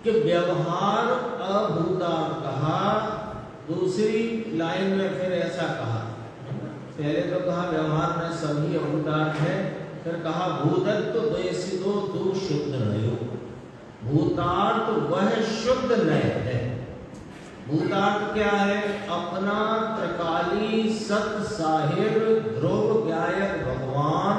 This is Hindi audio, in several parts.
कि व्यवहार अभूतार्थ कहा, दूसरी लाइन में फिर ऐसा कहा, पहले तो कहा व्यवहार में सभी अभूतार्थ है, फिर कहा भूतत्व द्वैसिदो दो शुद्ध नयो। भूतार्थ वह शुद्ध नय है। भूतार्थ क्या है? अपना त्रिकाली सत साहिर ध्रुव ज्ञायक भगवान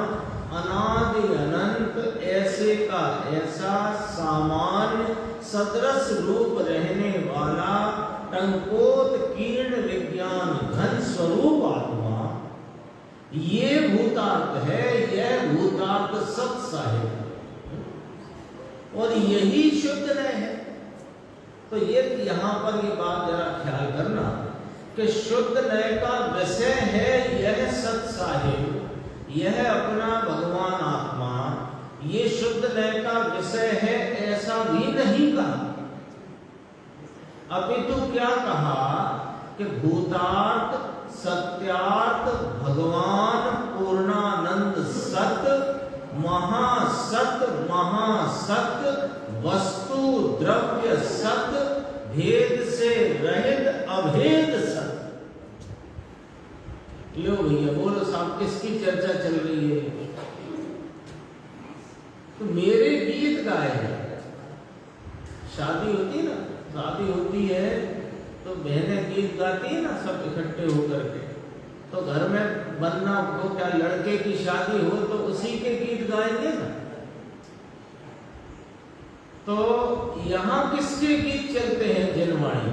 अनादि अनंत ऐसे का ऐसा सामान्य सदृश रूप रहने वाला टंकोत्कीर्ण विज्ञान घन स्वरूप आत्मा, ये भूतार्थ है। यह भूतार्थ सत साहिर और यही शुद्ध नय है। तो ये यहाँ पर ये बात जरा ख्याल करना कि शुद्ध नय का विषय है यह सत साहिब, यह अपना भगवान आत्मा, ये शुद्ध नय का विषय है ऐसा भी नहीं कहा। अपितु क्या कहा कि भूतार्थ सत्यार्थ भगवान पूर्णानंद सत महासत महासत वस्तु द्रव्य सत भेद से रहित अभेद सत। लो भैया बोलो साहब किसकी चर्चा चल रही है? तो मेरे गीत गाए हैं। शादी होती है ना, शादी होती है तो बहनें गीत गाती है ना सब इकट्ठे होकर के, तो घर में बनना तो क्या लड़के की शादी हो तो उसी के गीत गाएंगे ना। तो यहाँ किसके गीत चलते हैं? जनवाणी।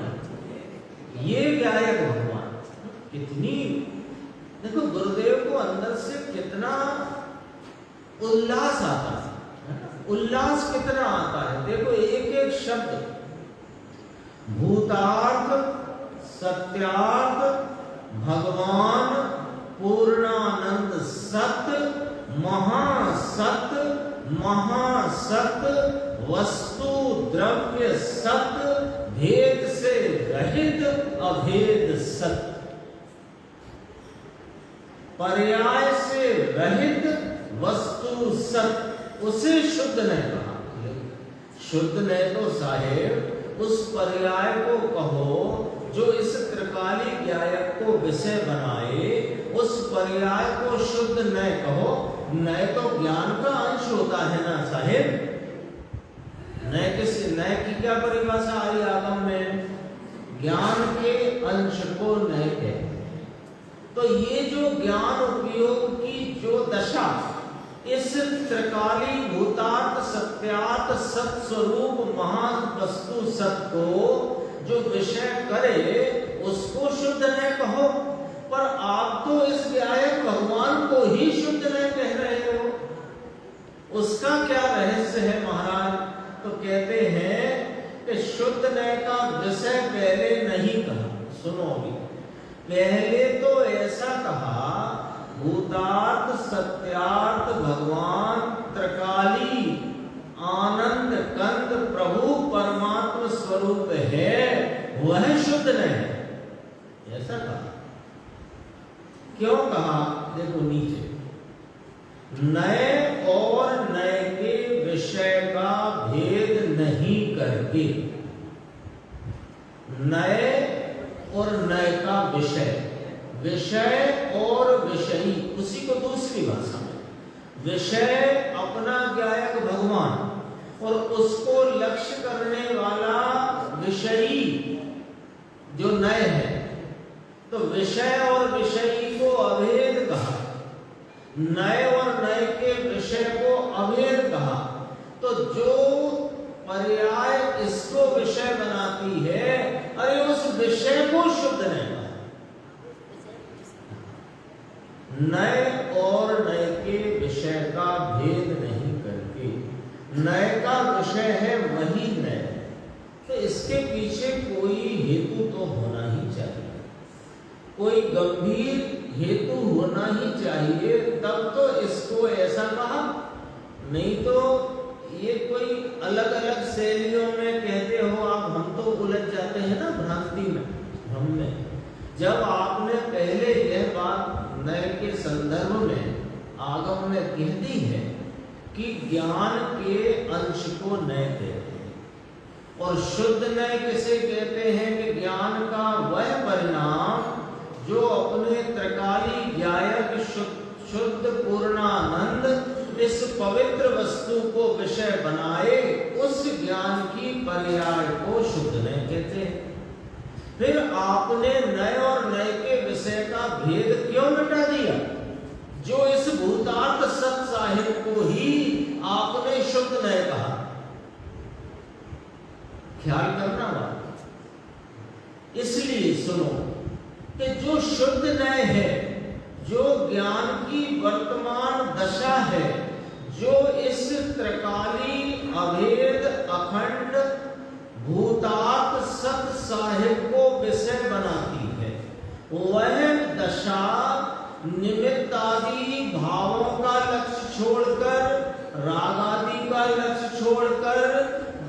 ये गायक भगवान कितनी, देखो गुरुदेव को अंदर से कितना उल्लास आता है, उल्लास कितना आता है। देखो एक एक शब्द, भूतार्थ सत्यार्थ भगवान पूर्णानंद सत महासत महासत वस्तु द्रव्य सत भेद से रहित अभेद सत, पर्याय से रहित वस्तु सत, उसे शुद्ध नहीं कहा। शुद्ध नहीं तो साहेब उस पर्याय को कहो जो इस त्रिकाली ज्ञायक को विषय बनाए, उस पर्याय को शुद्ध न कहो। न तो ज्ञान का अंश होता है ना साहेब। न की क्या परिभाषा आई आगम में? ज्ञान के अंश को न कहते। तो ये जो ज्ञान उपयोग की जो दशा इस त्रिकाली भूतार्थ सत्यार्थ सत स्वरूप महान वस्तु सत को जो विषय करे उसको शुद्ध न कहो, पर आप तो इस ज्ञायक भगवान को ही शुद्ध न कह रहे हो। उसका क्या रहस्य है महाराज? तो कहते हैं कि शुद्ध न का विषय पहले नहीं कहा। सुनो अभी, पहले तो ऐसा कहा भूतार्थ सत्यार्थ भगवान त्रिकाली आनंद कंद प्रभु परमात्मा स्वरूप है, वह शुद्ध नहीं है, ऐसा कहा। क्यों कहा? देखो नीचे, नए और नए के विषय का भेद नहीं करके, नए और नए का विषय, विषय और विषयी, उसी को दूसरी भाषा में विषय अपना ज्ञायक भगवान और उसको लक्ष्य करने वाला विषयी जो नए है, तो विषय और विषयी को अभेद कहा, नए और नए के विषय को अभेद कहा। तो जो पर्याय इसको विषय बनाती है, अरे उस विषय को शुद्ध नहीं कहा। नए और नए के विषय का भेद नहीं करके, नए का विषय है वही नए, तो इसके पीछे कोई हेतु तो होना ही चाहिए, कोई गंभीर हेतु होना ही चाहिए, तब तो इसको ऐसा कहा। नहीं तो ये कोई अलग अलग शैलियों में कहते हो आप, हम तो उलझ जाते हैं ना भ्रांति में, भ्रम में। जब आपने पहले यह बात नए के संदर्भ में आगम में कह दी है कि ज्ञान के अंश को नए कहते हैं और शुद्ध नय किसे कहते हैं कि ज्ञान का वह परिणाम जो अपने त्रिकाली ज्ञायक शुद्ध पूर्णानंद इस पवित्र वस्तु को विषय बनाए, उस ज्ञान की पर्याय को शुद्ध नय कहते हैं। फिर आपने नय और नय के विषय का भेद क्यों मिटा दिया? जो इस भूतार्थ सत साहिब को ही आपने शुद्ध नय कहा। ख्याल करना बात। इसलिए सुनो कि जो शुद्ध नय है, जो ज्ञान की वर्तमान दशा है, जो इस त्रिकाली अभेद अखंड भूतार्थ सत साहिब को विषय बनाती है, वह दशा निमित्त आदि भावों का लक्ष्य छोड़कर, राग आदि का लक्ष्य छोड़कर,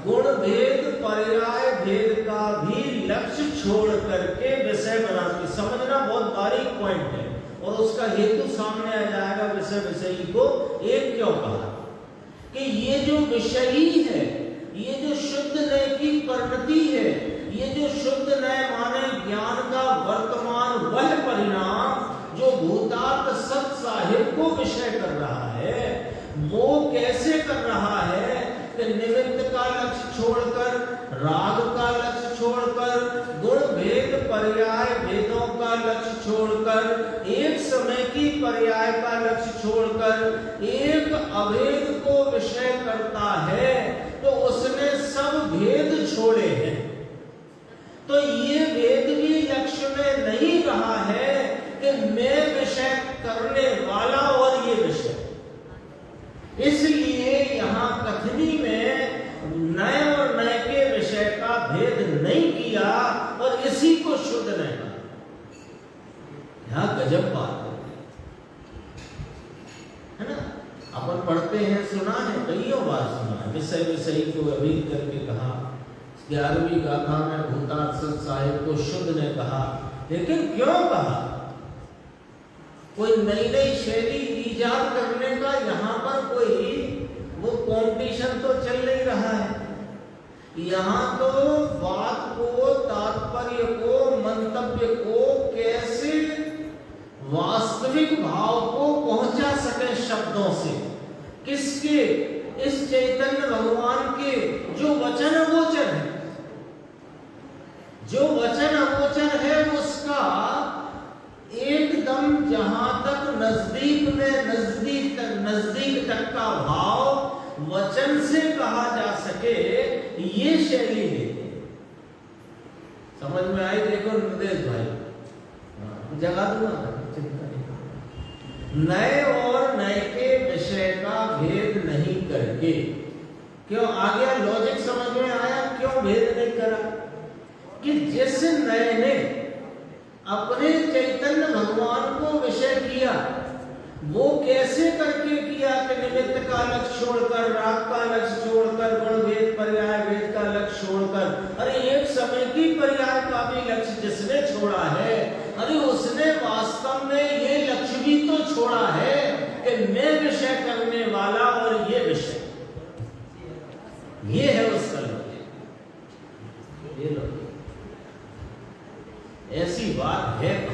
गुण भेद पर्याय भेद का भी लक्ष्य छोड़ करके विषय बनाती। समझना बहुत बारीक पॉइंट है और उसका हेतु सामने आ जाएगा। विषय विषयी को एक क्यों कहा कि ये जो विषयी है, ये जो शुद्ध नय की परिणति है, ये जो शुद्ध नय माने ज्ञान का वर्तमान वह परिणाम जो भूतार्थ सत साहिब को विषय कर रहा है, वो कैसे कर रहा है कि निमित्त का लक्ष्य छोड़कर, राग का लक्ष्य छोड़कर, गुण भेद पर्याय भेदों का लक्ष्य छोड़कर, एक समय की पर्याय का लक्ष्य छोड़कर एक अभेद को विषय करता है, तो उसने सब भेद छोड़े हैं। तो ये भेद भी लक्ष्य में नहीं रहा है कि मैं विषय करने वाला और ये विषय। इसलिए यहाँ कथनी में नय और नय के विषय का भेद नहीं किया और इसी को शुद्ध नय कहा। यहाँ गजब बात है ना। अपन पढ़ते हैं, सुना है, कईयों बार सुना है। विषय विषयी को अभेद करके कहा, 11वीं गाथा में भूतार्थ सत साहिब को शुद्ध ने कहा। लेकिन क्यों कहा? कोई नई नई शैली इजाद करने का यहाँ पर कोई वो कंपटीशन तो चल नहीं रहा है। यहाँ तो बात को, तात्पर्य को, मंतव्य को कैसे वास्तविक भाव को पहुंचा सके शब्दों से, किसके? इस चैतन्य भगवान के जो वचन अगोचर है, जो वचन अगोचर है उसका एकदम जहां तक नजदीक तक का भाव वचन से कहा जा सके, ये शैली लेते। समझ में आई? देखो निर्देश भाई, जगा दूंगा, चिंता नहीं। नए और नए के विषय का भेद नहीं करके, क्यों आ गया? लॉजिक समझ में आया क्यों भेद नहीं करा? कि जिस नए ने अपने चैतन्य भगवान को विषय किया, वो कैसे करके किया कि निमित्त का लक्ष्य छोड़कर, राग का लक्ष्य छोड़कर, गुण भेद पर्याय भेद का लक्ष्य छोड़कर, अरे एक समय की पर्याय का भी लक्ष्य जिसने छोड़ा है, अरे उसने वास्तव में ये लक्ष्य भी तो छोड़ा है कि मैं विषय करने वाला और ये विषय। ये है उसका लक्ष्य। ये लो, ऐसी बात है।